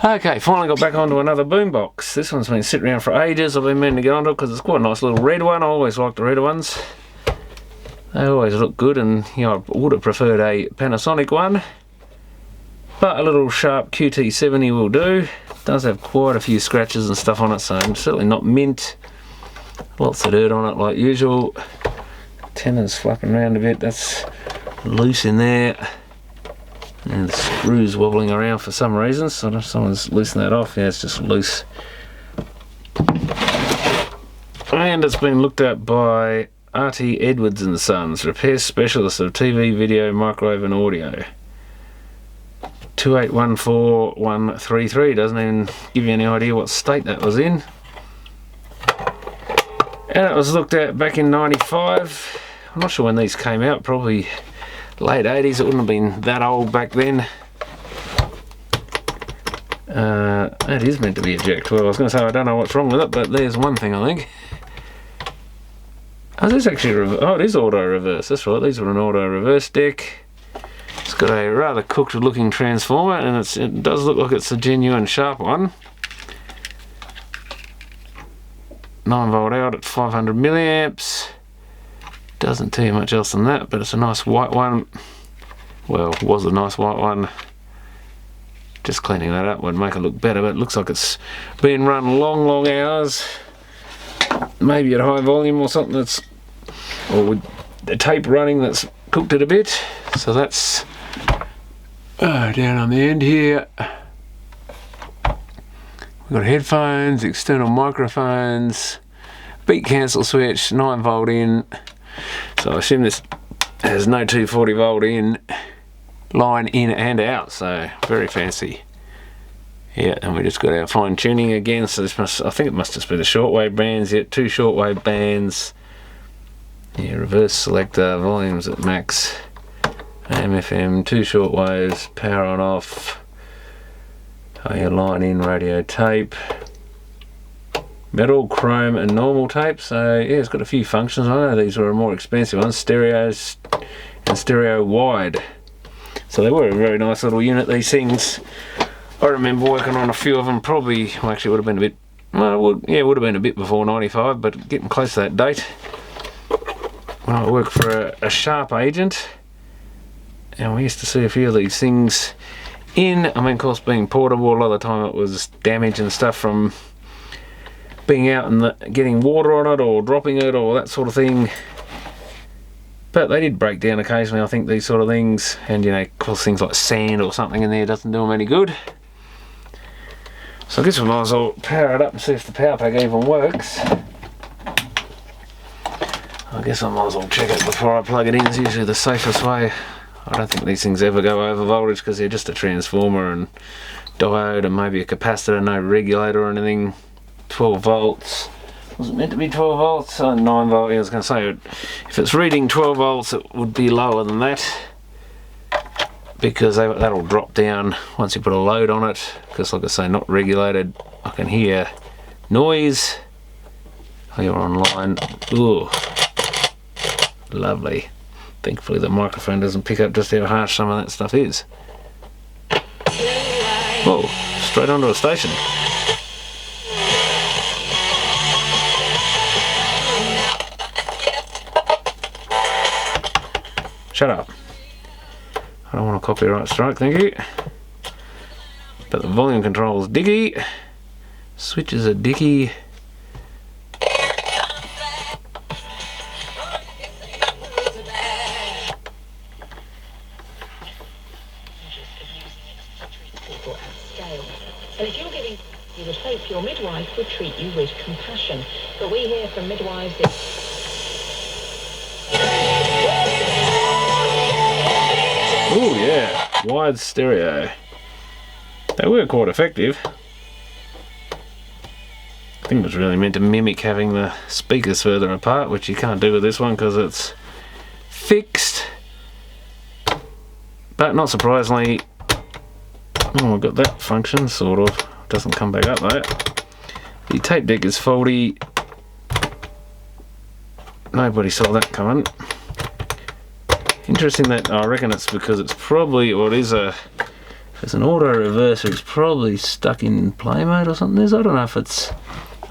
Okay, finally got back onto another boombox. This one's been sitting around for ages. I've been meaning to get onto it because it's quite a nice little red one. I always like the redder ones. They always look good, and you know, I would have preferred a Panasonic one. But a little sharp QT70 will do. It does have quite a few scratches and stuff on it, so I'm certainly not mint. Lots of dirt on it like usual. Tenon's flapping around a bit, that's loose in there. And the screw's wobbling around for some reason, so someone's loosened that off. Yeah, it's just loose. And it's been looked at by RT Edwards and Sons, repair specialist of TV, video, microwave and audio. 2814133, doesn't even give you any idea what state that was in. And it was looked at back in 95. I'm not sure when these came out, probably late 80s. It wouldn't have been that old back then. That is meant to be a Jack 12. I was going to say I don't know what's wrong with it, but there's one thing I think. Oh, this actually it is auto reverse. That's right. These are an auto reverse deck. It's got a rather cooked looking transformer, and it does look like it's a genuine sharp one. 9-volt out at 500 milliamps. Doesn't tell you much else than that, but it's a nice white one. Well, was a nice white one. Just cleaning that up would make it look better, but it looks like it's been run long hours. Maybe at high volume or something or with the tape running that's cooked it a bit. So that's down on the end here. We've got headphones, external microphones, beat cancel switch, 9-volt in. So I assume this has no 240 volt in, line in and out, so very fancy. Yeah, and we just got our fine tuning again, so this I think it must just be the shortwave bands. Yeah, 2 shortwave bands. Yeah, reverse selector, volumes at max. AM, FM, 2 shortwaves, power on off. Oh yeah, line in, radio tape. Metal, chrome and normal tape, so yeah, it's got a few functions. I know these were more expensive ones, stereos and stereo wide. So they were a very nice little unit, these things. I remember working on a few of them, probably, well actually it would have been a bit, well yeah, it would have been a bit before 95, but getting close to that date. When I worked for a Sharp agent, and we used to see a few of these things in, I mean of course being portable, a lot of the time it was damage and stuff from being out and getting water on it or dropping it or that sort of thing. But they did break down occasionally, I think, these sort of things, and you know, of course things like sand or something in there doesn't do them any good. So I guess we might as well power it up and see if the power pack even works. I guess I might as well check it before I plug it in. It's usually the safest way. I don't think these things ever go over voltage because they're just a transformer and diode and maybe a capacitor, no regulator or anything. 12 volts. Was it meant to be 12 volts? 9 volt. Yeah, I was going to say, if it's reading 12 volts, it would be lower than that because that'll drop down once you put a load on it. Because, like I say, not regulated. I can hear noise. Oh, you're online. Ooh, lovely. Thankfully, the microphone doesn't pick up just how harsh some of that stuff is. Whoa, straight onto a station. Shut up. I don't want a copyright strike, thank you. But the volume control is diggy. Switches are dicky. And if you're giving, you would hope your midwife would treat you with compassion. But we hear from midwives that... Oh yeah, wide stereo. They were quite effective. I think it was really meant to mimic having the speakers further apart, which you can't do with this one because it's fixed. But not surprisingly, oh, we've got that function, sort of. Doesn't come back up though. The tape deck is faulty. Nobody saw that coming. Interesting that I reckon it's because it's probably, or it is a If it's an auto reverser, it's probably stuck in play mode or something. I don't know if it's...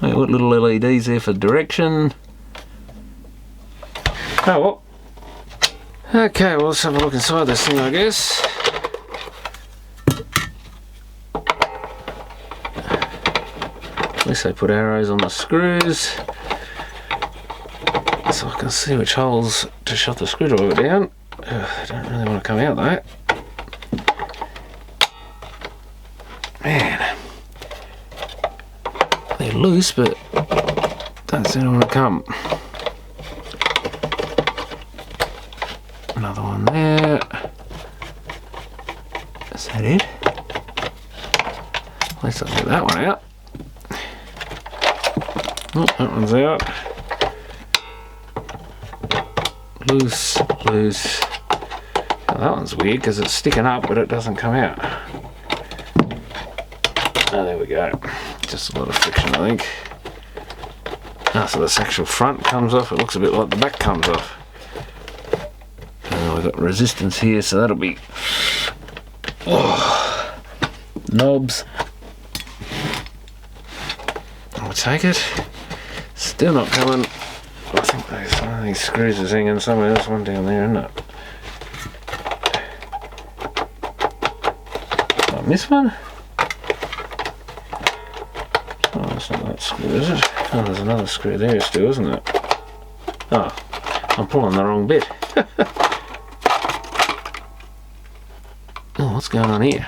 I've got little LEDs there for direction. Oh well. Okay, well, let's have a look inside this thing, I guess. At least they put arrows on the screws, so I can see which holes to shut the screwdriver down. I don't really want to come out though. Man, they're loose, but don't seem to want to come. Another one there. Is that it? At least I'll get that one out. Oh, that one's out. Loose, loose. Oh, that one's weird because it's sticking up but it doesn't come out. Oh, there we go. Just a lot of friction, I think. Ah, so this actual front comes off. It looks a bit like the back comes off. We've got resistance here, so that'll be knobs. I'll take it. Still not coming. I think one of these screws is hanging somewhere. There's one down there, isn't it? Did I miss one? Oh, that's not that screw, is it? Oh, there's another screw there still, isn't it? Oh, I'm pulling the wrong bit. Oh, what's going on here?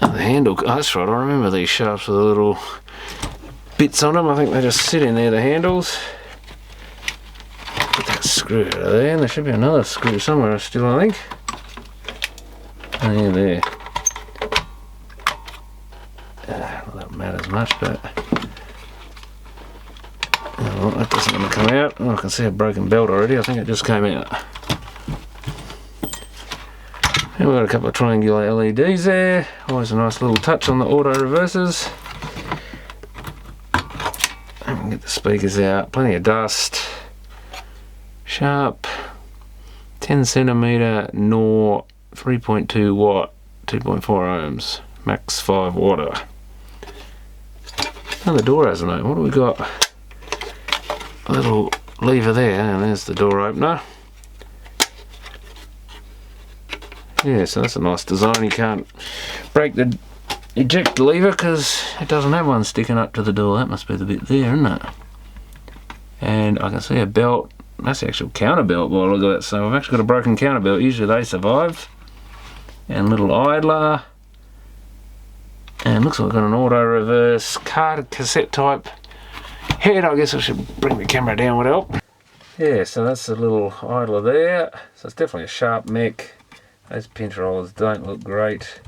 Oh, the handle. Oh, that's right, I remember these shafts with the little bits on them. I think they just sit in there, the handles. Put that screw out of there, and there should be another screw somewhere still, I think. Oh, yeah, there. Not that matters much, but... Oh, that doesn't want to come out. Oh, I can see a broken belt already. I think it just came out. And we've got a couple of triangular LEDs there. Always a nice little touch on the auto reversers. And we can get the speakers out. Plenty of dust. Sharp. 10 centimeter NOR 3.2 watt 2.4 ohms. Max 5 water. And the door hasn't opened. What do we got? A little lever there, and there's the door opener. Yeah, so that's a nice design. You can't break the eject lever because it doesn't have one sticking up to the door. That must be the bit there, isn't it? And I can see a belt. That's the actual counter belt by the look of it. So I've actually got a broken counter belt. Usually they survive. And a little idler. And looks like I've got an auto reverse card cassette type head. I guess I should bring the camera down would help. Yeah, so that's a little idler there. So it's definitely a sharp mech. Those pinch rollers don't look great.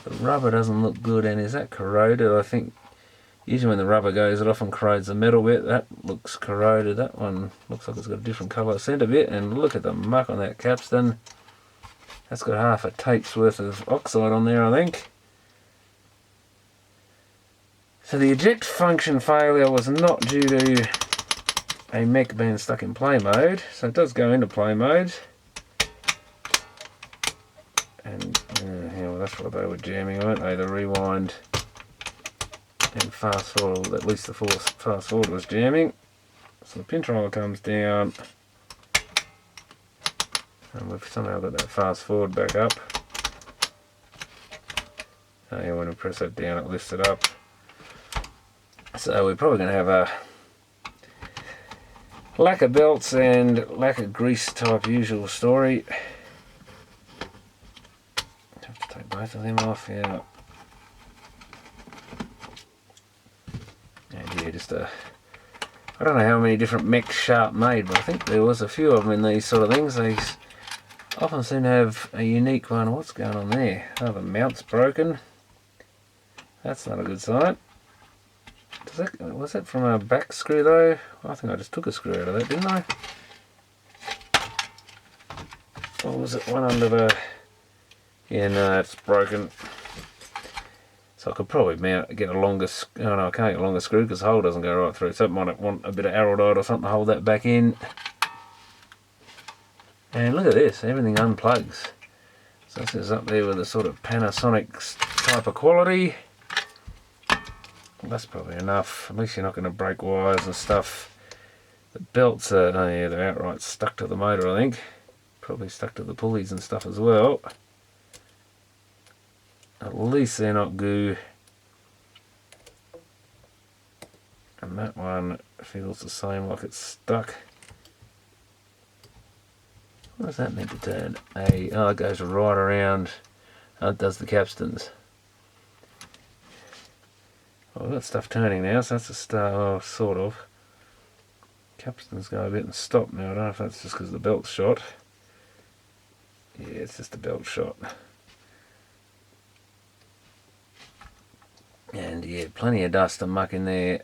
The rubber doesn't look good, and is that corroded? I think usually when the rubber goes it often corrodes the metal bit. That looks corroded. That one looks like it's got a different colour centre bit, and look at the muck on that capstan. That's got half a tape's worth of oxide on there, I think. So the eject function failure was not due to a mech being stuck in play mode. So it does go into play mode. And yeah, well, that's what they were jamming, weren't they? The rewind and fast forward, at least the fast forward was jamming. So the pinch roller comes down, and we've somehow got that fast forward back up. Oh yeah, when we press that down it lifts it up. So we're probably going to have a lack of belts and lack of grease type usual story. Have to take both of them off, yeah. And yeah, just a... I don't know how many different mech Sharp made, but I think there was a few of them in these sort of things. They often seem to have a unique one. What's going on there? Oh, the mount's broken. That's not a good sign. Was that from a back screw though? I think I just took a screw out of that, didn't I? Or was it one under the... Yeah, no, it's broken. So I could probably get a longer... Oh no, I can't get a longer screw because the hole doesn't go right through. So I might want a bit of araldite or something to hold that back in. And look at this, everything unplugs. So this is up there with a sort of Panasonic type of quality. That's probably enough. At least you're not going to break wires and stuff. The belts are, oh yeah, they're outright stuck to the motor, I think. Probably stuck to the pulleys and stuff as well. At least they're not goo. And that one feels the same, like it's stuck. What does that mean to turn? Oh, it goes right around. Oh, it does the capstans. Well, I've got stuff turning now, so that's a start, oh, sort of. Capstans go a bit and stop now. I don't know if that's just because the belt's shot. Yeah, it's just a belt shot. And yeah, plenty of dust and muck in there.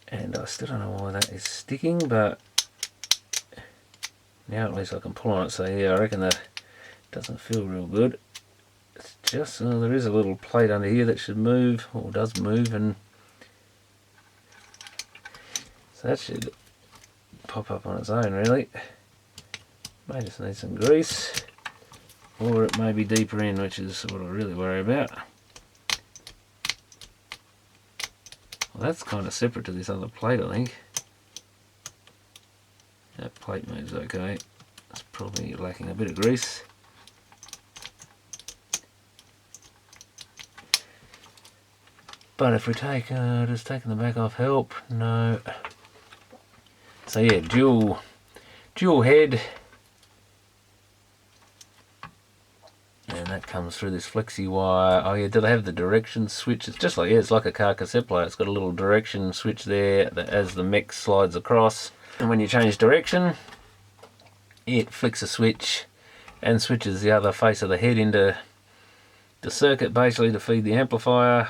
And I still don't know why that is sticking, but now at least I can pull on it. So yeah, I reckon that doesn't feel real good. It's just, oh, there is a little plate under here that should move, or does move, and so that should pop up on its own really. May just need some grease, or it may be deeper in, which is what I really worry about. Well, that's kind of separate to this other plate, I think. That plate moves okay. It's probably lacking a bit of grease. But if we take, just taking the back off help, no. So yeah, dual head. And that comes through this flexi wire. Oh yeah, do they have the direction switch? It's just like, yeah, it's like a car cassette player. It's got a little direction switch there that as the mech slides across. And when you change direction, it flicks a switch and switches the other face of the head into the circuit basically to feed the amplifier.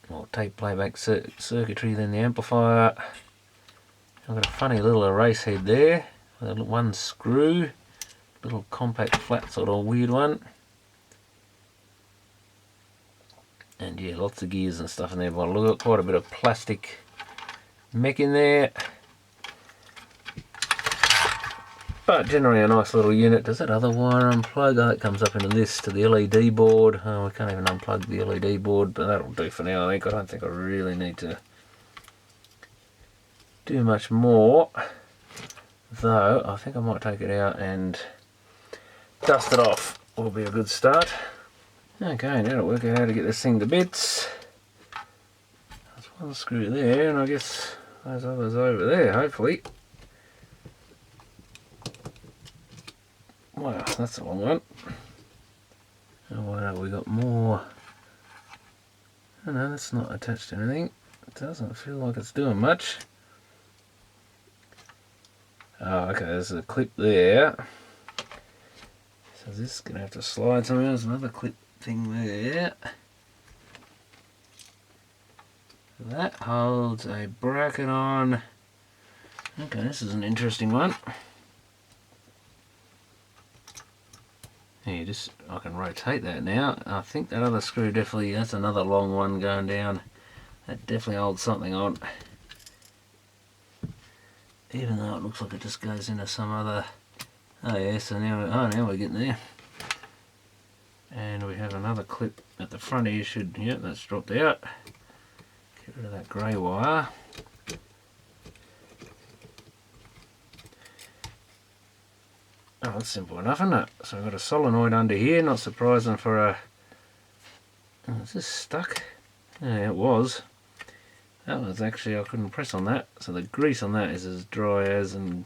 Or tape playback circuitry, then the amplifier. I've got a funny little erase head there. One screw. Little compact flat sort of weird one. And yeah, lots of gears and stuff in there. But look at quite a bit of plastic mech in there. But generally a nice little unit. Does that other wire unplug? Oh, it comes up into this to the LED board. Oh, we can't even unplug the LED board, but that'll do for now, I think. I don't think I really need to do much more. Though, I think I might take it out and dust it off. Will be a good start. Okay, now to work out how to get this thing to bits. There's one screw there, and I guess those others over there, hopefully. Wow, that's a long one. Oh, what have we got more? Oh no, that's not attached to anything. It doesn't feel like it's doing much. Oh, okay, there's a clip there. So this is going to have to slide somewhere. There's another clip thing there. That holds a bracket on. Okay, this is an interesting one. Yeah, I can rotate that now. I think that other screw definitely, that's another long one going down. That definitely holds something on. Even though it looks like it just goes into some other. Oh yeah, so now we're getting there. And we have another clip at the front here. Yep, that's dropped out. Get rid of that grey wire. Oh, that's simple enough, isn't it? So I've got a solenoid under here, not surprising for a... Oh, is this stuck? Yeah, it was. That was actually, I couldn't press on that. So the grease on that is as dry as and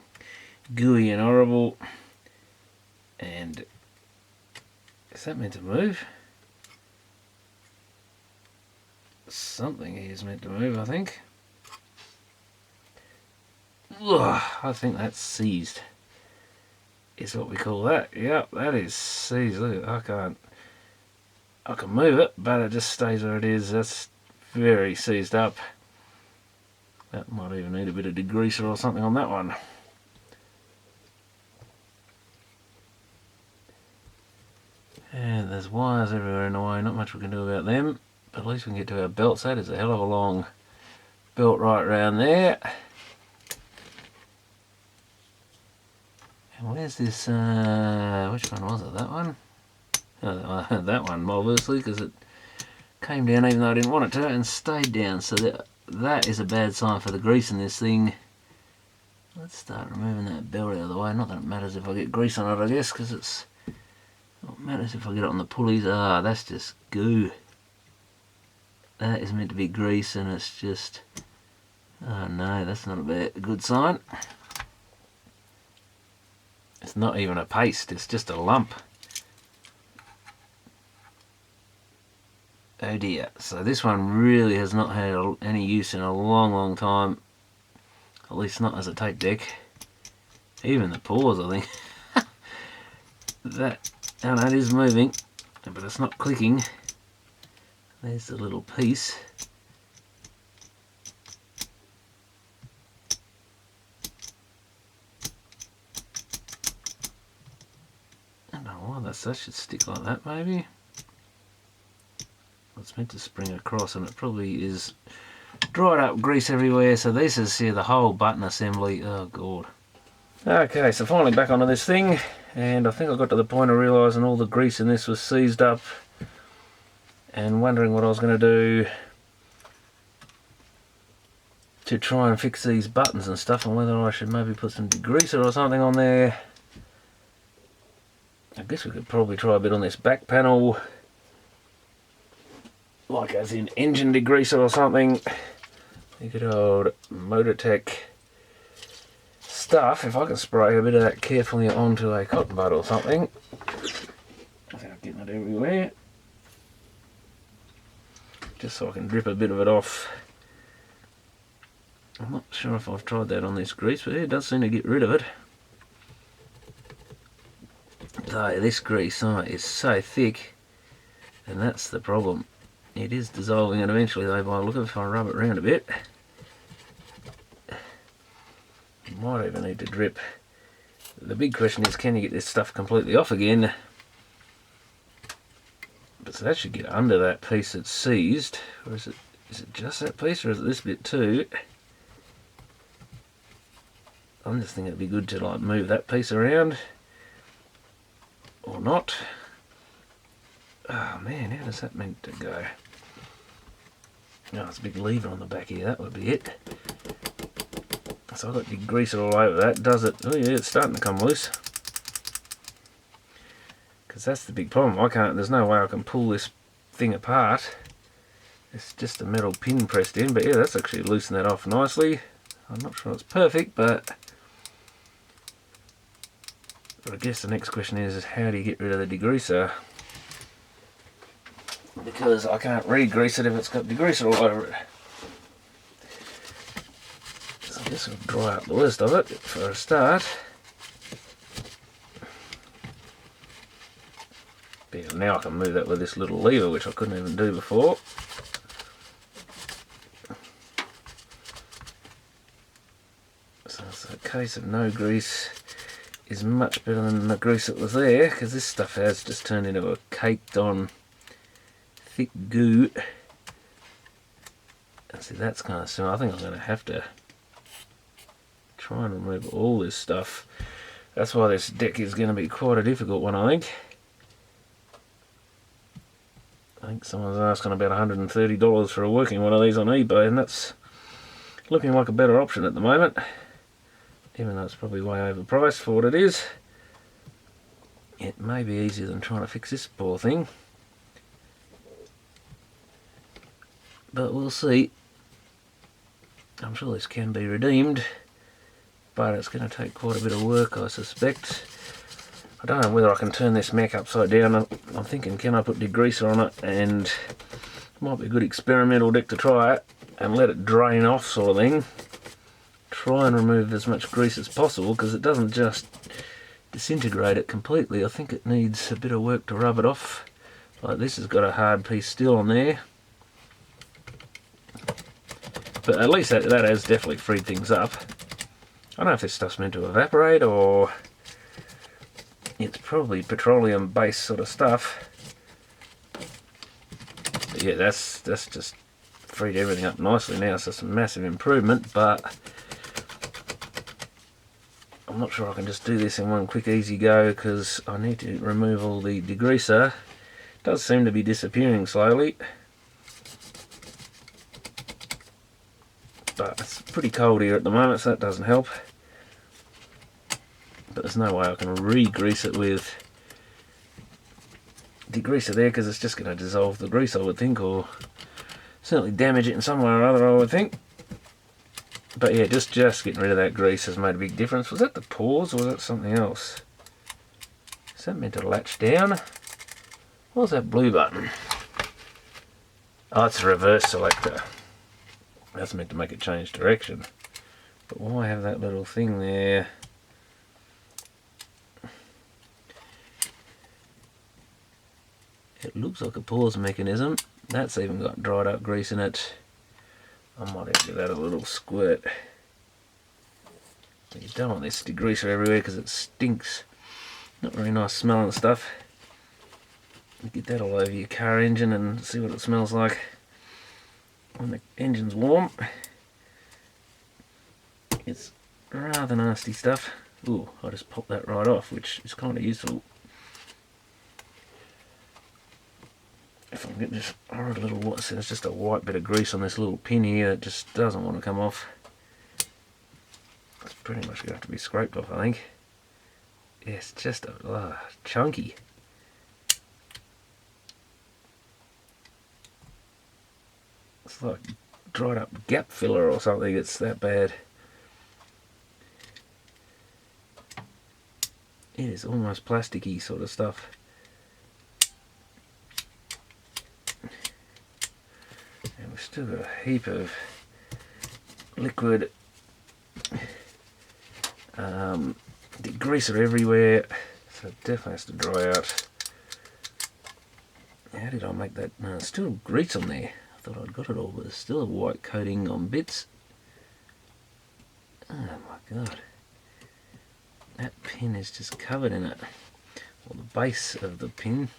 gooey and horrible. And is that meant to move? Something here is meant to move, I think. Ugh, I think that's seized. Is what we call that. Yep, that is seized. Look, I can move it, but it just stays where it is. That's very seized up. That might even need a bit of degreaser or something on that one. And there's wires everywhere in the way, not much we can do about them, but at least we can get to our belts. That is a hell of a long belt right around there. Where's this, which one was it, that one? Oh, that one, obviously, because it came down even though I didn't want it to, and stayed down, so that is a bad sign for the grease in this thing. Let's start removing that belt out of the way. Not that it matters if I get grease on it, I guess, because it's what matters if I get it on the pulleys. Ah, that's just goo. That is meant to be grease, and it's just, oh no, that's not a good sign. It's not even a paste, it's just a lump. Oh dear. So this one really has not had any use in a long time. At least not as a tape deck. Even the pores, I think. That is moving, but it's not clicking. There's the little piece. I don't know why that should stick like that, maybe. It's meant to spring across, and it probably is dried up grease everywhere. So this is here the whole button assembly. Oh god. Okay, so finally back onto this thing, and I think I got to the point of realising all the grease in this was seized up, and wondering what I was going to do to try and fix these buttons and stuff, and whether I should maybe put some degreaser or something on there. I guess we could probably try a bit on this back panel, like as in engine degreaser or something. You good old Motortech stuff. If I can spray a bit of that carefully onto a cotton bud or something without getting it everywhere, just so I can drip a bit of it off. I'm not sure if I've tried that on this grease, but it does seem to get rid of it. Though this grease is so thick, and that's the problem. It is dissolving it eventually though by the look of it if I rub it around a bit. Might even need to drip. The big question is, can you get this stuff completely off again? But so that should get under that piece that's seized. Or is it just that piece, or is it this bit too? I'm just thinking it'd be good to like move that piece around. Or not. Oh man, how does that meant to go? Oh, it's a big lever on the back here, that would be it. So I've got degreaser all over that. Does it? Oh yeah, it's starting to come loose. Because that's the big problem. There's no way I can pull this thing apart. It's just a metal pin pressed in, but yeah, that's actually loosened that off nicely. I'm not sure it's perfect, but I guess the next question is how do you get rid of the degreaser? Because I can't re-grease it if it's got degreaser all over it. So I guess I'll dry up the worst of it for a start. But yeah, now I can move that with this little lever, which I couldn't even do before. So it's a case of no grease is much better than the grease that was there, because this stuff has just turned into a caked on thick goo. And see, that's kind of similar. I think I'm going to have to try and remove all this stuff. That's why this deck is going to be quite a difficult one, I think. I think someone's asking about $130 for a working one of these on eBay, and that's looking like a better option at the moment. Even though it's probably way overpriced for what it is. It may be easier than trying to fix this poor thing. But we'll see. I'm sure this can be redeemed, but it's going to take quite a bit of work, I suspect. I don't know whether I can turn this mech upside down. I'm thinking, can I put degreaser on it, and it might be a good experimental deck to try it and let it drain off sort of thing. Try and remove as much grease as possible, because it doesn't just disintegrate it completely. I think it needs a bit of work to rub it off. Like this has got a hard piece still on there. But at least that has definitely freed things up. I don't know if this stuff's meant to evaporate, or it's probably petroleum based sort of stuff. But yeah, that's just freed everything up nicely now, so it's a massive improvement. But I I'm not sure I can just do this in one quick easy go because I need to remove all the degreaser. It does seem to be disappearing slowly. But it's pretty cold here at the moment, so that doesn't help. But there's no way I can re-grease it with degreaser there because it's just going to dissolve the grease, I would think, or certainly damage it in some way or other, I would think. But yeah, just getting rid of that grease has made a big difference. Was that the pores or was that something else? Is that meant to latch down? What was that blue button? Oh, it's a reverse selector. That's meant to make it change direction. But why have that little thing there? It looks like a pause mechanism. That's even got dried up grease in it. I might have to give that a little squirt. You don't want this degreaser everywhere because it stinks. Not very nice smelling stuff. You get that all over your car engine and see what it smells like when the engine's warm. It's rather nasty stuff. Ooh, I just popped that right off, which is kind of useful. If I'm getting this horrid little, there's just a white bit of grease on this little pin here that just doesn't want to come off. It's pretty much going to have to be scraped off, I think. Yeah, it's just chunky. It's like dried up gap filler or something, it's that bad. It is almost plasticky sort of stuff. And we've still got a heap of liquid degreaser everywhere, so it definitely has to dry out. How did I make that? No, there's still grease on there. I thought I'd got it all, but there's still a white coating on bits. Oh my god. That pin is just covered in it. Or the base of the pin.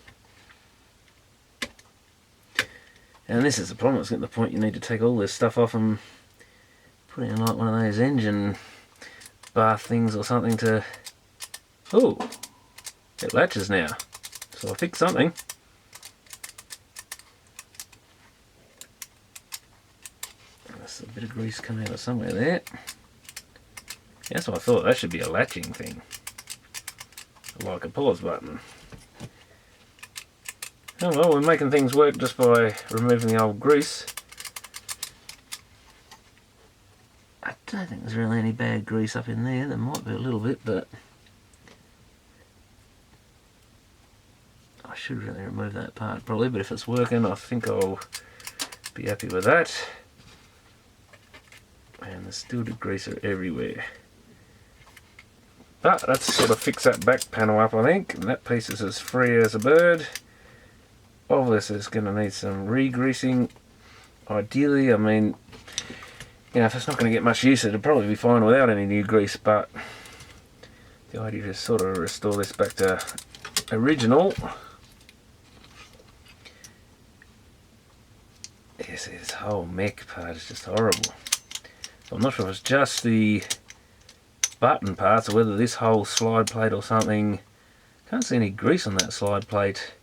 And this is the problem, it's getting to the point you need to take all this stuff off and put it in like one of those engine bath things or something to... Oh, it latches now. So I fixed something. There's a bit of grease coming out of somewhere there. That's what I thought, that should be a latching thing. Like a pause button. Oh well, we're making things work just by removing the old grease. I don't think there's really any bad grease up in there. There might be a little bit, but I should really remove that part probably, but if it's working I think I'll be happy with that. And there's still degreaser everywhere. But let's sort of fix that back panel up, I think. And that piece is as free as a bird. All this is going to need some re-greasing. Ideally, I mean, you know, if it's not going to get much use, it'll probably be fine without any new grease, but the idea is sort of restore this back to original. Yes, this whole mech part is just horrible. So I'm not sure if it's just the button parts or whether this whole slide plate or something. Can't see any grease on that slide plate,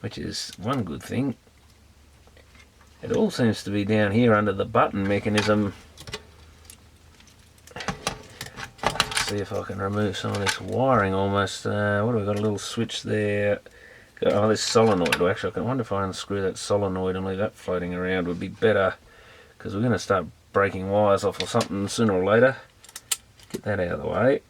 which is one good thing. It all seems to be down here under the button mechanism. Let's see if I can remove some of this wiring almost. What have we got? A little switch there. Oh, this solenoid. Well, actually, I wonder if I unscrew that solenoid and leave that floating around would be better, because we're going to start breaking wires off or something sooner or later. Get that out of the way.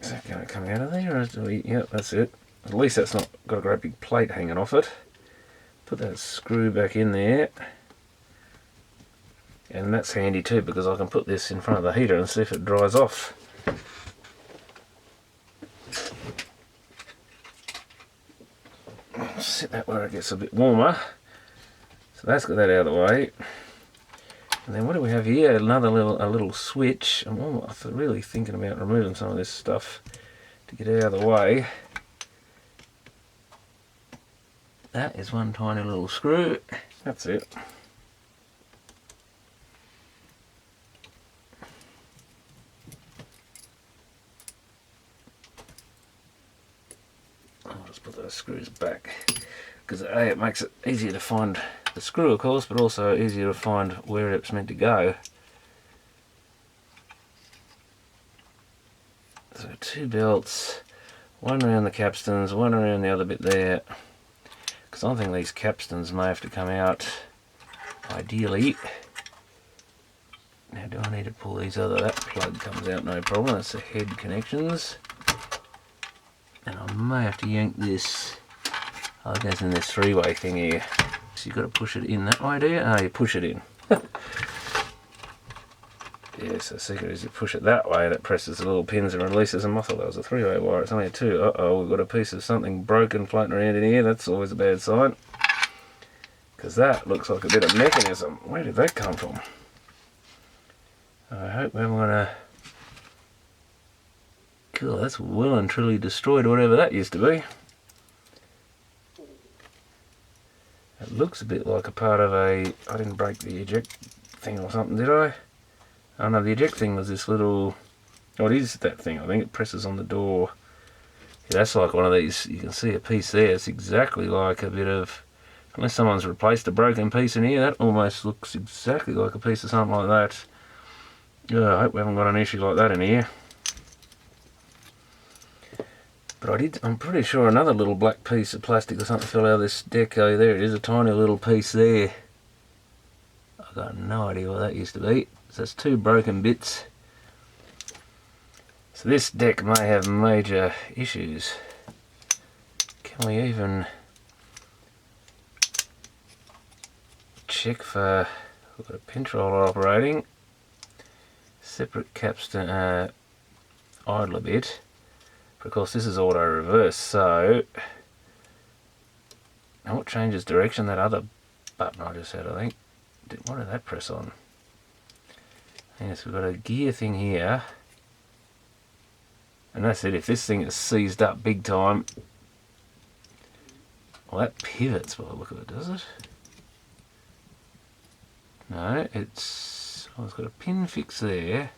Is that going to come out of there? Or do we, yep, that's it. At least that's not got a great big plate hanging off it. Put that screw back in there. And that's handy too, because I can put this in front of the heater and see if it dries off. Set that where it gets a bit warmer. So that's got that out of the way. And then what do we have here? Another little switch. I'm really thinking about removing some of this stuff to get it out of the way. that is one tiny little screw. That's it. I'll just put those screws back, because A, it makes it easier to find the screw, of course, but also easier to find where it's meant to go. So 2 belts, one around the capstans, one around the other bit there, because I think these capstans may have to come out ideally. Now do I need to pull these other, that plug comes out no problem, that's the head connections. And I may have to yank this, oh, it goes in this 3-way thing here. So you've got to push it in that way, do you? Oh, you push it in. Yeah, so the secret is you push it that way and it presses the little pins and releases them off. That was a 3-way wire, it's only a 2. Uh-oh, we've got a piece of something broken floating around in here. That's always a bad sign, because that looks like a bit of mechanism. Where did that come from? I hope we haven't got a... Cool, that's well and truly destroyed whatever that used to be. It looks a bit like a part of a... I didn't break the eject thing or something, did I? Oh no, the eject thing was this little... Oh, it is that thing, I think. It presses on the door. Yeah, that's like one of these... You can see a piece there. It's exactly like a bit of... Unless someone's replaced a broken piece in here, that almost looks exactly like a piece of something like that. I hope we haven't got an issue like that in here. But I'm pretty sure another little black piece of plastic or something fell out of this deck. Oh, there it is, a tiny little piece there. I've got no idea what that used to be. So that's 2 broken bits. So this deck may have major issues. Can we even check for... We've got a pinch roller operating. Separate capstan idler bit. But of course this is auto reverse, so now what changes direction? That other button I just had, I think. What did that press on? Yes, we've got a gear thing here. And that's it, if this thing is seized up big time. Well, that pivots by the look of it, does it? No, it's... Oh, it's got a pin fix there.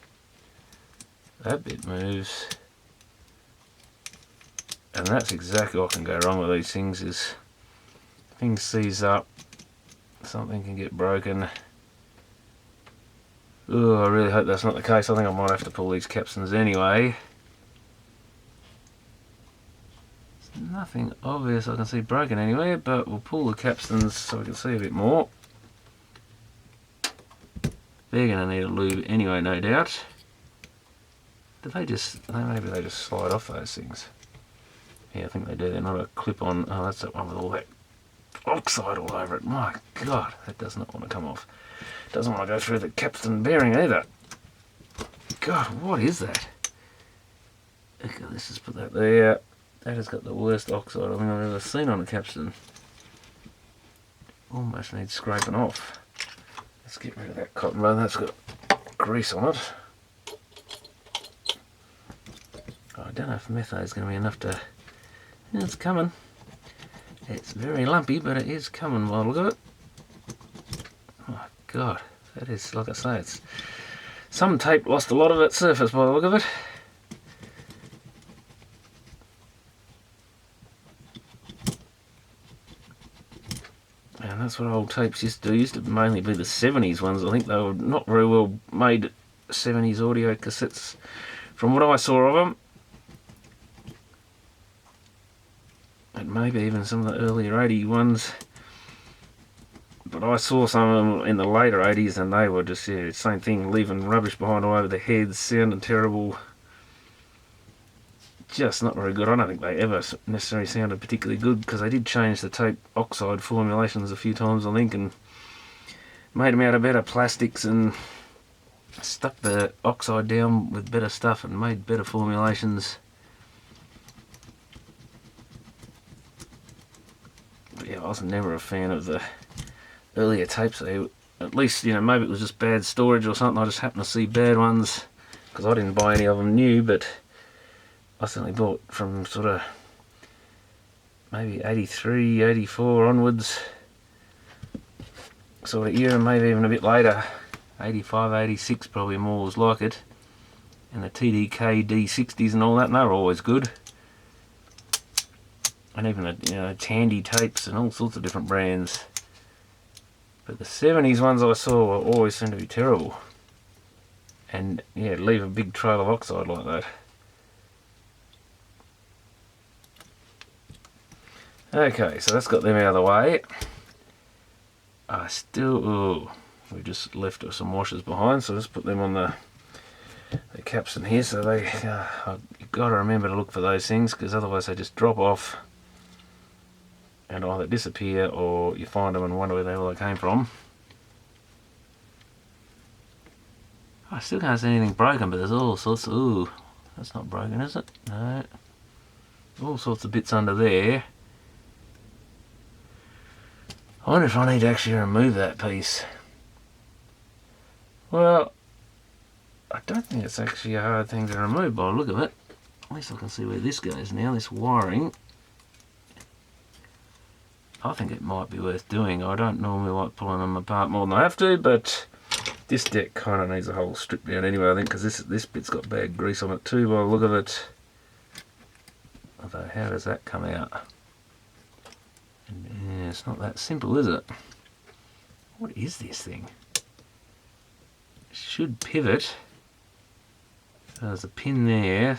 That bit moves. And that's exactly what can go wrong with these things, is things seize up, something can get broken. Oh, I really hope that's not the case. I think I might have to pull these capstans anyway. There's nothing obvious I can see broken anywhere, but we'll pull the capstans so we can see a bit more. They're going to need a lube anyway, no doubt. Maybe they just slide off those things. Yeah, I think they do. They're not a clip-on. Oh, that's that one with all that oxide all over it. My God, that does not want to come off. Doesn't want to go through the capstan bearing either. God, what is that? Okay, let's just put that there. That has got the worst oxide I think I've ever seen on a capstan. Almost needs scraping off. Let's get rid of that cotton bud. That's got grease on it. Oh, I don't know if methane is going to be enough to... It's coming. It's very lumpy, but it is coming by the look of it. Oh God, that is, like I say, it's... Some tape lost a lot of its surface by the look of it. And that's what old tapes used to do. Used to mainly be the 70s ones. I think they were not very well made 70s audio cassettes from what I saw of them. And maybe even some of the earlier 80 ones. But I saw some of them in the later 80s and they were just, yeah, same thing, leaving rubbish behind all over the heads, sounding terrible. Just not very good. I don't think they ever necessarily sounded particularly good, because they did change the tape oxide formulations a few times, I think, and made them out of better plastics and stuck the oxide down with better stuff and made better formulations. But yeah, I was never a fan of the earlier tapes. They, at least, you know, maybe it was just bad storage or something. I just happened to see bad ones because I didn't buy any of them new, but I certainly bought from sort of maybe 83, 84 onwards sort of era, maybe even a bit later. 85, 86 probably more was like it. And the TDK D60s and all that, and they were always good. And even the Tandy tapes and all sorts of different brands. But the 70s ones I saw always seemed to be terrible. And yeah, leave a big trail of oxide like that. Okay, so that's got them out of the way. I still, we just left some washers behind, so let's put them on the caps in here. So they, you've got to remember to look for those things, because otherwise they just drop off and either disappear or you find them and wonder where the hell they came from. I still can't see anything broken, but there's all sorts of, ooh, that's not broken, is it? No. All sorts of bits under there. I wonder if I need to actually remove that piece. Well, I don't think it's actually a hard thing to remove by the look of it. At least I can see where this goes now, this wiring. I think it might be worth doing. I don't normally like pulling them apart more than I have to, but this deck kind of needs a whole strip down anyway, I think, because this bit's got bad grease on it too by the look of it. Although, how does that come out? And, yeah, it's not that simple, is it? What is this thing? It should pivot. So there's a pin there.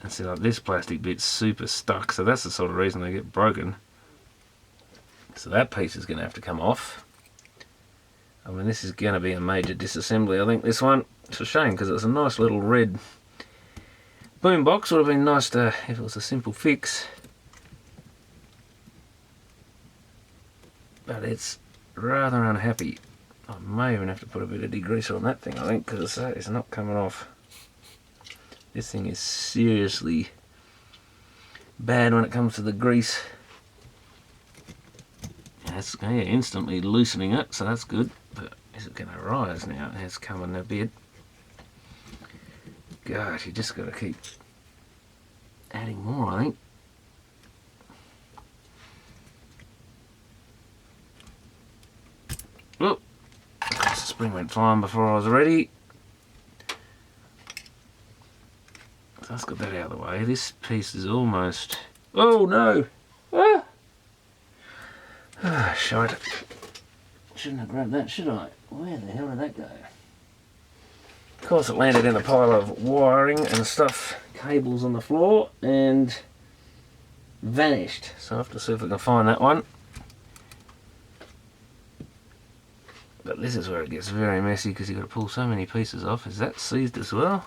And see, like, this plastic bit's super stuck, so that's the sort of reason they get broken. So that piece is going to have to come off. I mean, this is going to be a major disassembly, I think, this one. It's a shame, because it's a nice little red boombox. Would have been nice to, if it was a simple fix. But it's rather unhappy. I may even have to put a bit of degreaser on that thing, I think, because it's not coming off. This thing is seriously bad when it comes to the grease. It's instantly loosening it, so that's good. But is it going to rise now? It's coming a bit. Gosh, you just got to keep adding more, I think. Oh, the spring went flying before I was ready. So that's got that out of the way. This piece is almost... Oh no! Ah! Ah, shite. Shouldn't have grabbed that, should I? Where the hell did that go? Of course, it landed in a pile of wiring and stuff, cables on the floor, and vanished. So I'll have to see if I can find that one. But this is where it gets very messy, because you've got to pull so many pieces off. Is that seized as well?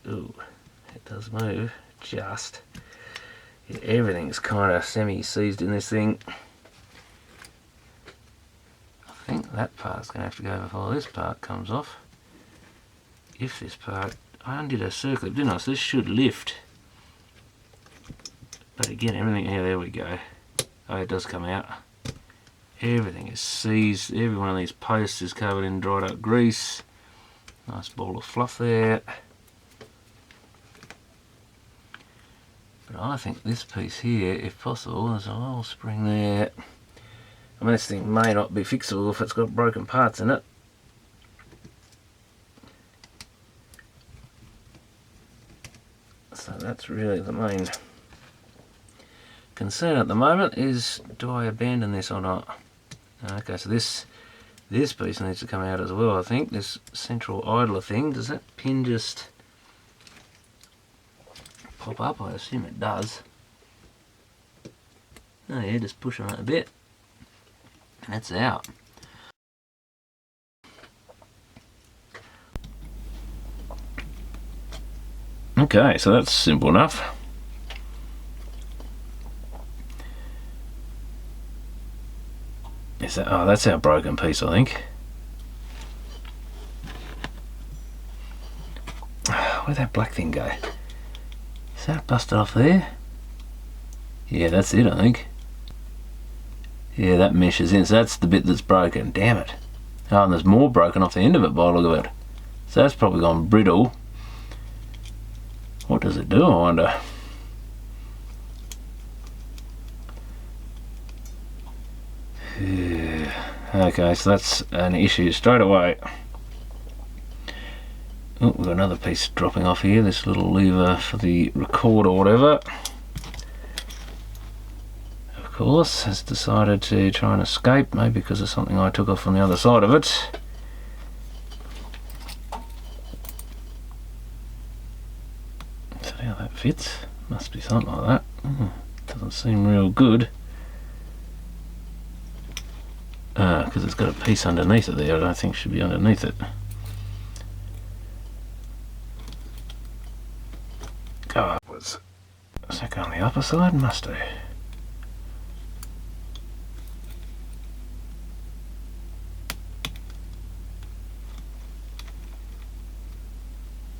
Ooh, it does move, just. Yeah, everything's kind of semi-seized in this thing. I think that part's going to have to go before this part comes off. If this part... I undid a circlip, didn't I? So this should lift. But again, everything... Yeah, there we go. Oh, it does come out. Everything is seized. Every one of these posts is covered in dried up grease. Nice ball of fluff there. But I think this piece here, if possible, there's a little spring there. I mean, this thing may not be fixable if it's got broken parts in it. So that's really the main concern at the moment, is do I abandon this or not? Okay, so this piece needs to come out as well, I think. This central idler thing, does that pin just pop up? I assume it does. Oh yeah, just push on it a bit and it's out. Okay, so that's simple enough. Is that, oh, that's our broken piece, I think. Where'd that black thing go? Is that busted off there? Yeah, that's it, I think. Yeah, that meshes in, so that's the bit that's broken. Damn it. Oh, and there's more broken off the end of it by the look of it. So that's probably gone brittle. What does it do, I wonder? Okay, so that's an issue straight away. Oh, we've got another piece dropping off here, this little lever for the record or whatever. Of course, has decided to try and escape, maybe because of something I took off on the other side of it. Is that how that fits? Must be something like that. Doesn't seem real good. Because it's got a piece underneath it there, I don't think it should be underneath it. Go upwards. Does that go on the upper side? Must do.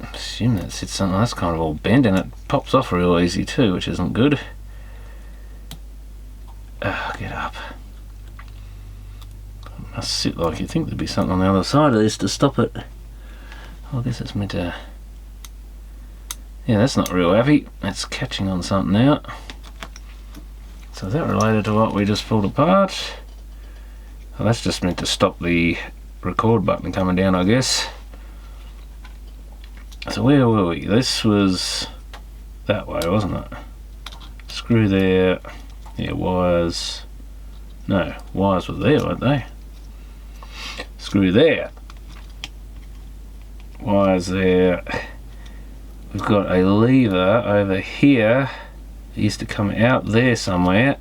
I assume that sits something that's kind of all bent, and it pops off real easy too, which isn't good. Get up. It must sit like you'd think there'd be something on the other side of this to stop it. I guess it's meant to... Yeah, that's not real happy. It's catching on something now. So is that related to what we just pulled apart? Well, that's just meant to stop the record button coming down, I guess. So where were we? This was that way, wasn't it? Screw there. Yeah, wires. No, wires were there, weren't they? Screw there. Wires there. We've got a lever over here. It used to come out there somewhere.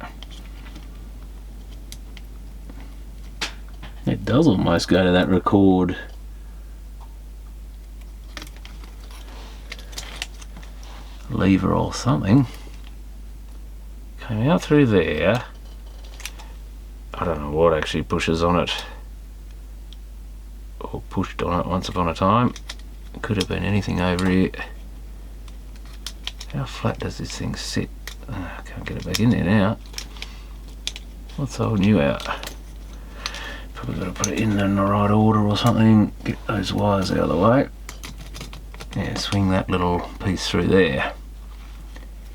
It does almost go to that record. Lever or something. Came out through there. I don't know what actually pushes on it. Or pushed on it once upon a time. It could have been anything over here. How flat does this thing sit? I can't get it back in there now. What's holding you out? Probably got to put it in the right order or something. Get those wires out of the way. Yeah, swing that little piece through there.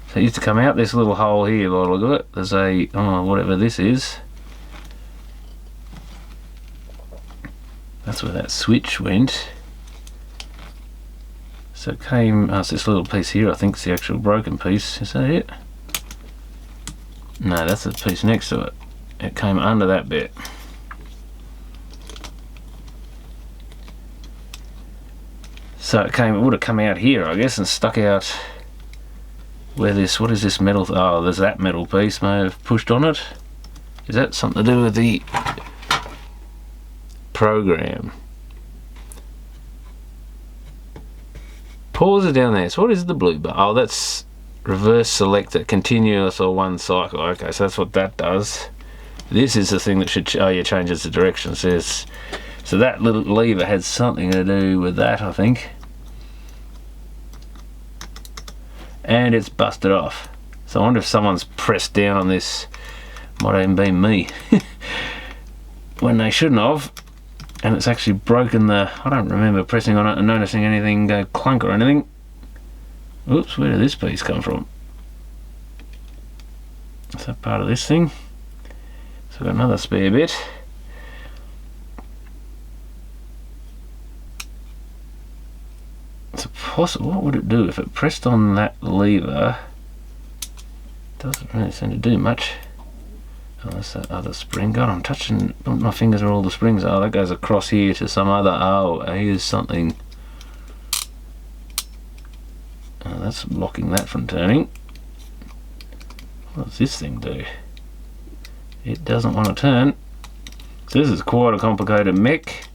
So it used to come out this little hole here by the look of it. There's a, whatever this is. That's where that switch went. So it came, it's this little piece here, I think it's the actual broken piece. Is that it? No, that's the piece next to it. It came under that bit. So it would have come out here, I guess, and stuck out where this, what is this metal, oh, there's that metal piece may have pushed on it. Is that something to do with the program? Pause it down there. So what is the blue bar? Oh, that's reverse selector, continuous or one cycle. Okay, so that's what that does. This is the thing that should, oh yeah, changes the direction. So that little lever had something to do with that, I think. And it's busted off. So I wonder if someone's pressed down on this. Might even be me. When they shouldn't have. And it's actually broken the... I don't remember pressing on it and noticing anything go clunk or anything. Oops, where did this piece come from? Is that part of this thing? So I've got another spare bit. It's possible. What would it do if it pressed on that lever? Doesn't really seem to do much. Oh, that's that other spring. God, I'm touching, my fingers are all the springs. Oh, that goes across here to some other, oh, here's something. Oh, that's blocking that from turning. What does this thing do? It doesn't want to turn. So this is quite a complicated mech.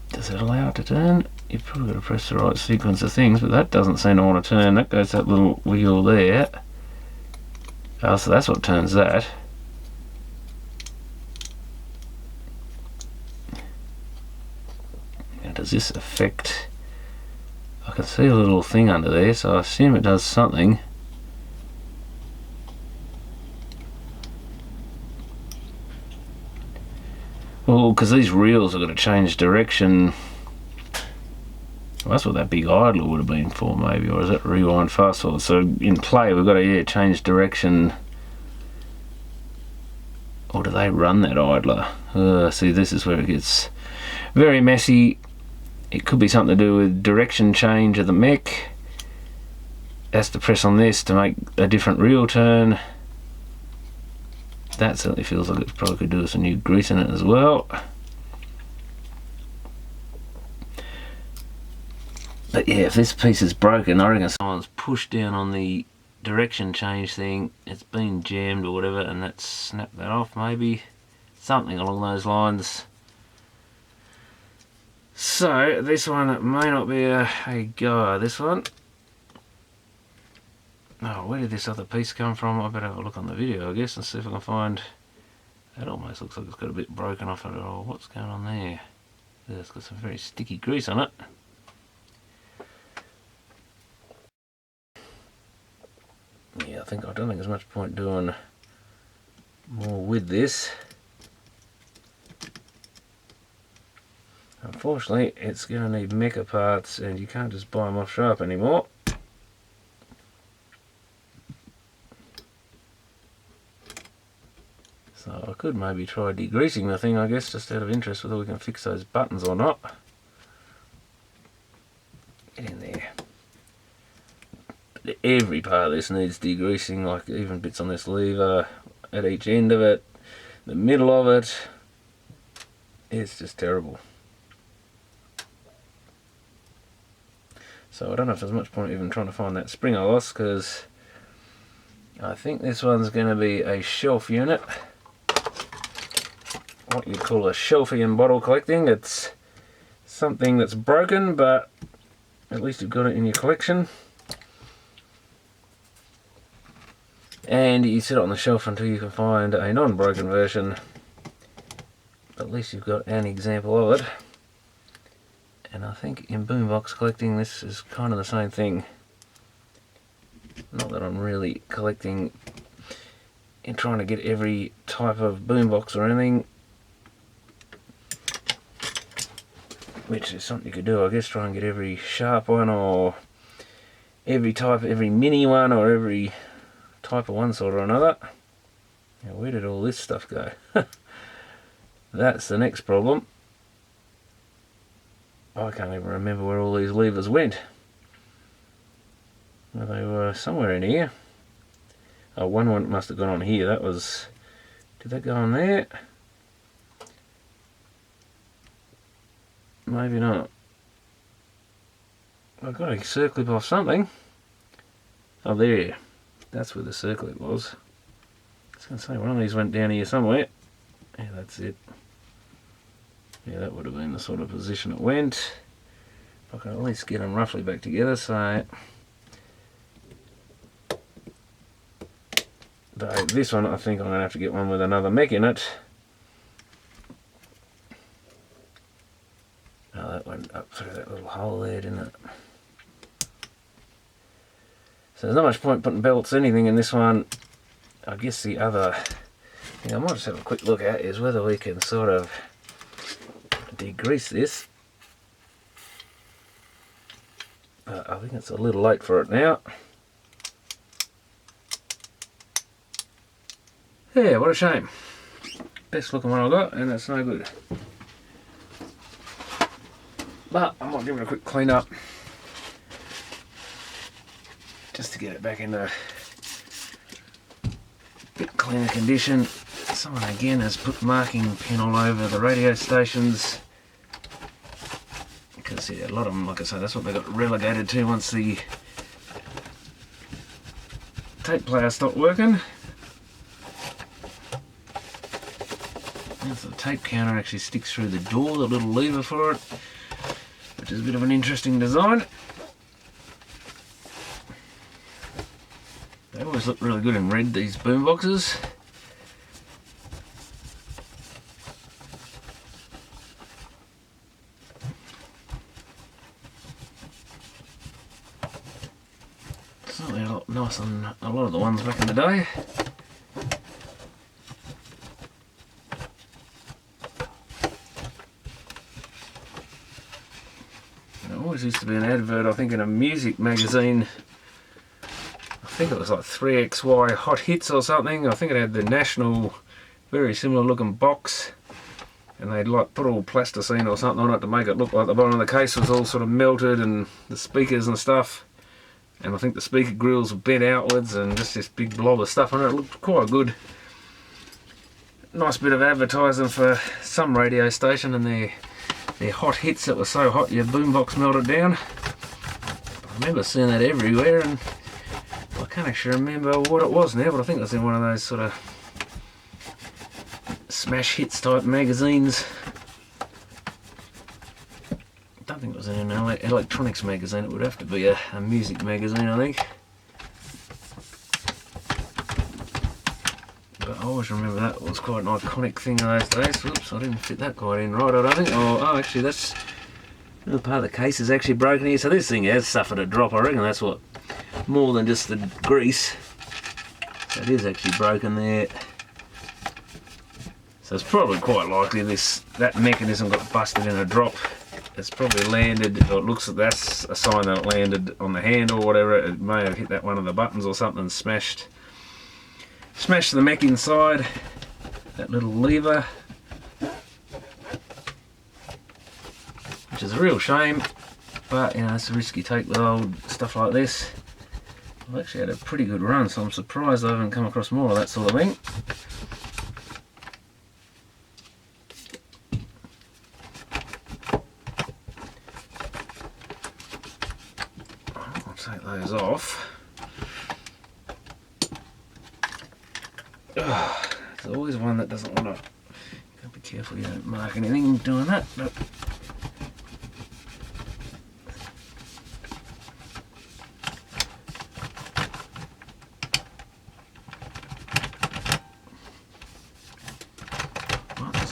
Does it allow it to turn? You've probably got to press the right sequence of things, but that doesn't seem to want to turn. That goes that little wheel there. Oh, so that's what turns that. Now, does this affect... I can see a little thing under there, so I assume it does something. Well, because these reels are going to change direction. Well, that's what that big idler would have been for, maybe, or is that rewind fast forward? So in play we've got to change direction Or do they run that idler? See, this is where it gets very messy. It could be something to do with direction change of the mech. Has to press on this to make a different reel turn. That certainly feels like it probably could do with some new grease in it as well. But yeah, if this piece is broken, I reckon someone's pushed down on the direction change thing, it's been jammed or whatever, and that's snapped that off maybe. Something along those lines. So, this one may not be a go, this one. Oh, where did this other piece come from? I better have a look on the video, I guess, and see if I can find... That almost looks like it's got a bit broken off it. Oh, what's going on there? Yeah, it's got some very sticky grease on it. Yeah, I don't think there's much point doing more with this. Unfortunately, it's going to need mecha parts, and you can't just buy them off Sharp anymore. So I could maybe try degreasing the thing, I guess, just out of interest, whether we can fix those buttons or not. Get in there. Every part of this needs degreasing, like even bits on this lever, at each end of it, the middle of it. It's just terrible. So I don't know if there's much point even trying to find that spring I lost, because I think this one's going to be a shelf unit. What you'd call a shelfie in bottle collecting. It's something that's broken, but at least you've got it in your collection. And you sit it on the shelf until you can find a non-broken version. At least you've got an example of it. And I think in Boombox collecting this is kind of the same thing. Not that I'm really collecting and trying to get every type of Boombox or anything. Which is something you could do, I guess, try and get every Sharp one, or every type, every mini one, or every type of one sort or another. Now, where did all this stuff go? That's the next problem. I can't even remember where all these levers went. Well, they were somewhere in here. Oh, one must have gone on here. That was... Did that go on there? Maybe not. I've got to circlip off something. Oh, there. That's where the circlip was. I was going to say, one of these went down here somewhere. Yeah, that's it. Yeah, that would have been the sort of position it went. I can at least get them roughly back together, so... But this one, I think I'm going to have to get one with another mech in it. Oh, that went up through that little hole there, didn't it? So there's not much point putting belts or anything in this one. I guess the other thing I might just have a quick look at is whether we can sort of degrease this. But I think it's a little late for it now. Yeah, what a shame. Best looking one I got, and that's no good. But I might give it a quick clean up, just to get it back in a bit cleaner condition. Someone again has put marking pen all over the radio stations, because yeah, a lot of them, like I say, that's what they got relegated to once the tape player stopped working. And so the tape counter actually sticks through the door, the little lever for it, which is a bit of an interesting design. They always look really good in red, these boomboxes. Certainly a lot nicer than a lot of the ones back in the day. Used to be an advert, I think, in a music magazine. I think it was like 3XY Hot Hits or something. I think it had the national, it very similar looking box, and they'd like put all plasticine or something on it to make it look like the bottom of the case was all sort of melted, and the speakers and stuff, and I think the speaker grills were bent outwards, and just this big blob of stuff on it. It looked quite good. Nice bit of advertising for some radio station and their hot hits that were so hot your boombox melted down. I remember seeing that everywhere, and I can't actually remember what it was now, but I think it was in one of those sort of smash hits type magazines. I don't think it was in an electronics magazine. It would have to be a music magazine, I think. But I always remember that was quite an iconic thing in those days. Oops, I didn't fit that quite in right, I don't think. Oh, actually that's... Another part of the case is actually broken here, so this thing has suffered a drop. I reckon that's what, more than just the grease. So it is actually broken there. So it's probably quite likely that mechanism got busted in a drop. It's probably landed, or it looks like that's a sign that it landed on the handle or whatever. It may have hit that one of the buttons or something and smashed the mech inside. That little lever. Which is a real shame, but you know, it's a risk you take with old stuff like this. I've actually had a pretty good run, so I'm surprised I haven't come across more of that sort of thing. I'll take those off. There's always one that doesn't want to. Gotta be careful you don't mark anything doing that. But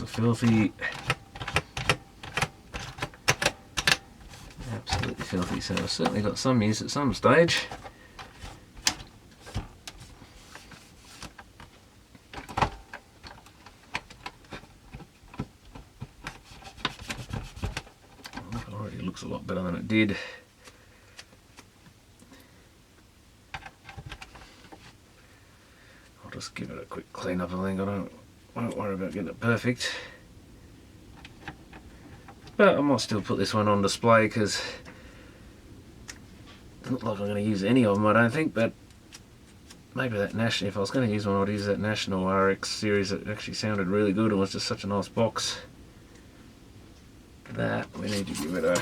filthy, absolutely filthy. So I've certainly got some use at some stage. It already looks a lot better than it did. I'll just give it a quick clean up. I think I won't worry about getting it perfect, but I might still put this one on display because it doesn't look like I'm going to use any of them, I don't think. But maybe that National, if I was going to use one, I'd use that National RX series. It actually sounded really good and was just such a nice box. That we need to get rid of.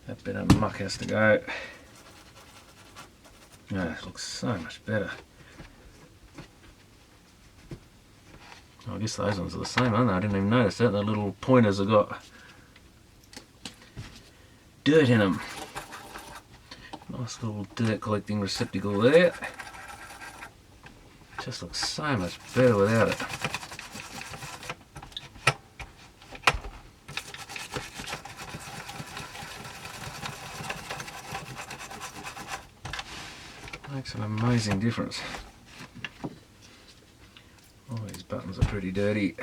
That bit of muck has to go. Yeah, it looks so much better. I guess those ones are the same, aren't they? I didn't even notice that. The little pointers have got dirt in them. Nice little dirt collecting receptacle there. Just looks so much better without it. Makes an amazing difference. All these buttons are pretty dirty.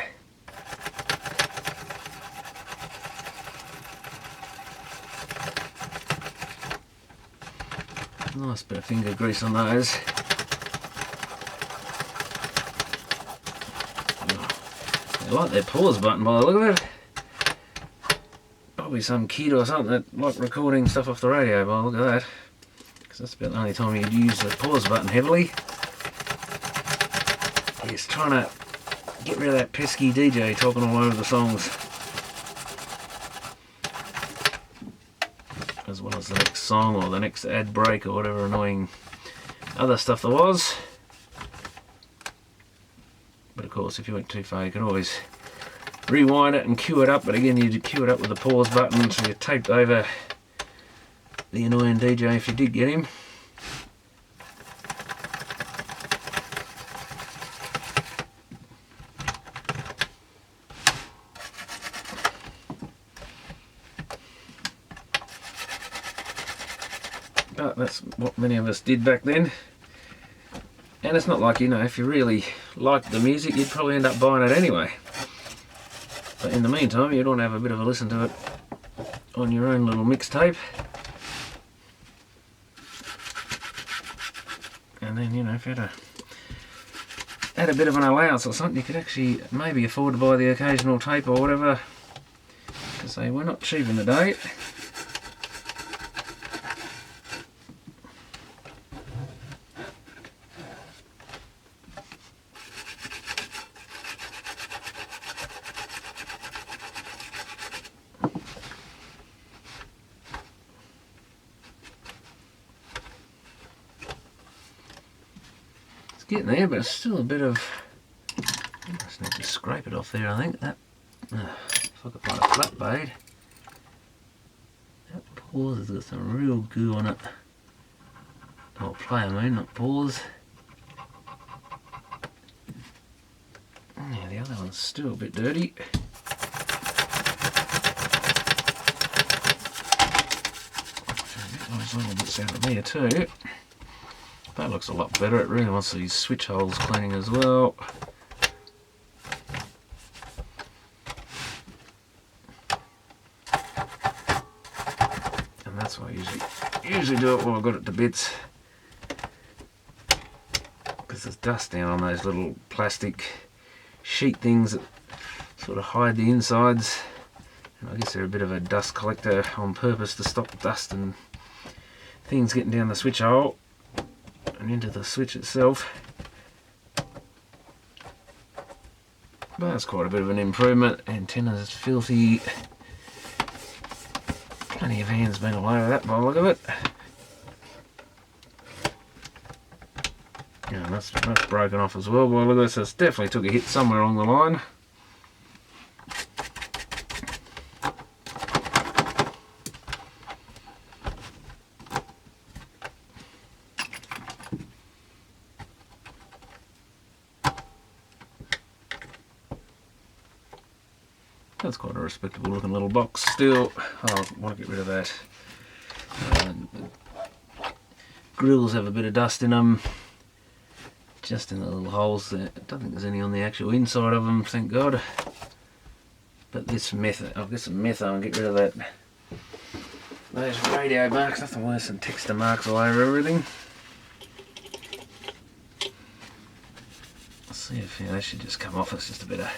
Nice bit of finger grease on those. I like that pause button by the look of it. Probably some kid or something that liked recording stuff off the radio by the look of that. Because that's about the only time you'd use the pause button heavily. He's trying to get rid of that pesky DJ talking all over the songs, as well as the next song or the next ad break or whatever annoying other stuff there was. But of course, if you went too far, you can always rewind it and cue it up. But again, you cue it up with the pause button, so you're taped over the annoying DJ if you did get him. But that's what many of us did back then. And it's not like, you know, if you really liked the music, you'd probably end up buying it anyway. But in the meantime, you'd want to have a bit of a listen to it on your own little mixtape. And then, you know, if you had had a bit of an allowance or something, you could actually maybe afford to buy the occasional tape or whatever, because they were not cheap in the day. Getting there, but it's still a bit of. I just need to scrape it off there. I think that. If I could find a flat blade. That pause has got some real goo on it. Oh, play, I mean, not pause. Yeah, the other one's still a bit dirty. Nice little bits out of there too. That looks a lot better. It really wants these switch holes cleaning as well. And that's why I usually do it while I've got it to bits. Because there's dust down on those little plastic sheet things that sort of hide the insides. And I guess they're a bit of a dust collector on purpose to stop dust and things getting down the switch hole and into the switch itself. But that's quite a bit of an improvement. Antenna's filthy. Plenty of hands been all over that by the look of it. Yeah, that's broken off as well by the look of it, so it's definitely took a hit somewhere along the line. That's quite a respectable looking little box still. I want to get rid of that. Grills have a bit of dust in them, just in the little holes there. I don't think there's any on the actual inside of them, thank God. But this method, I'll get some methane and get rid of that. Those radio marks, nothing worse than texture marks all over everything. Let's see if they should just come off. It's just a bit of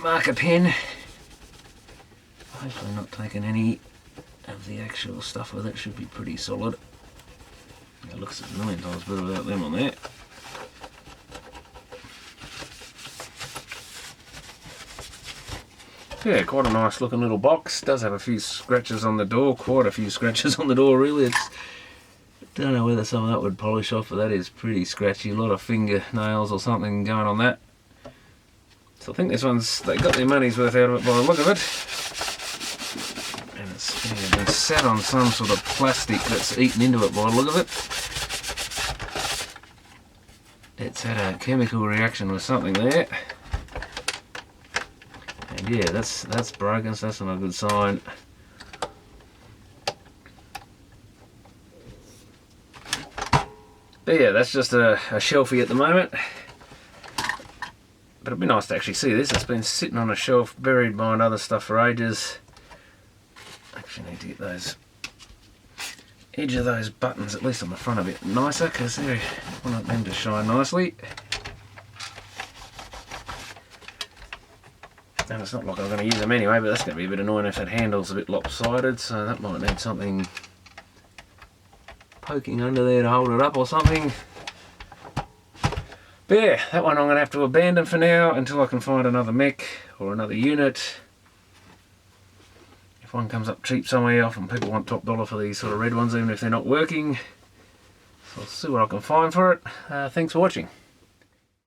marker pen. Hopefully not taking any of the actual stuff with it. Should be pretty solid. It looks a million times better without them on there. Yeah, quite a nice looking little box. Does have a few scratches on the door, quite a few scratches on the door really. It's, don't know whether some of that would polish off, but that is pretty scratchy. A lot of fingernails or something going on that. So I think this one's, they got their money's worth out of it by the look of it. And it's been sat on some sort of plastic that's eaten into it by the look of it. It's had a chemical reaction with something there. And yeah, that's broken, so that's not a good sign. But yeah, that's just a shelfie at the moment. But it'd be nice to actually see this. It's been sitting on a shelf, buried behind other stuff for ages. Actually need to get those edge of those buttons, at least on the front, a bit nicer, because they want them to shine nicely. And it's not like I'm going to use them anyway, but that's going to be a bit annoying if that handle's a bit lopsided, so that might need something poking under there to hold it up or something. But yeah, that one I'm going to have to abandon for now until I can find another mech or another unit. If one comes up cheap somewhere, often people want top dollar for these sort of red ones even if they're not working. So I'll see what I can find for it. Thanks for watching.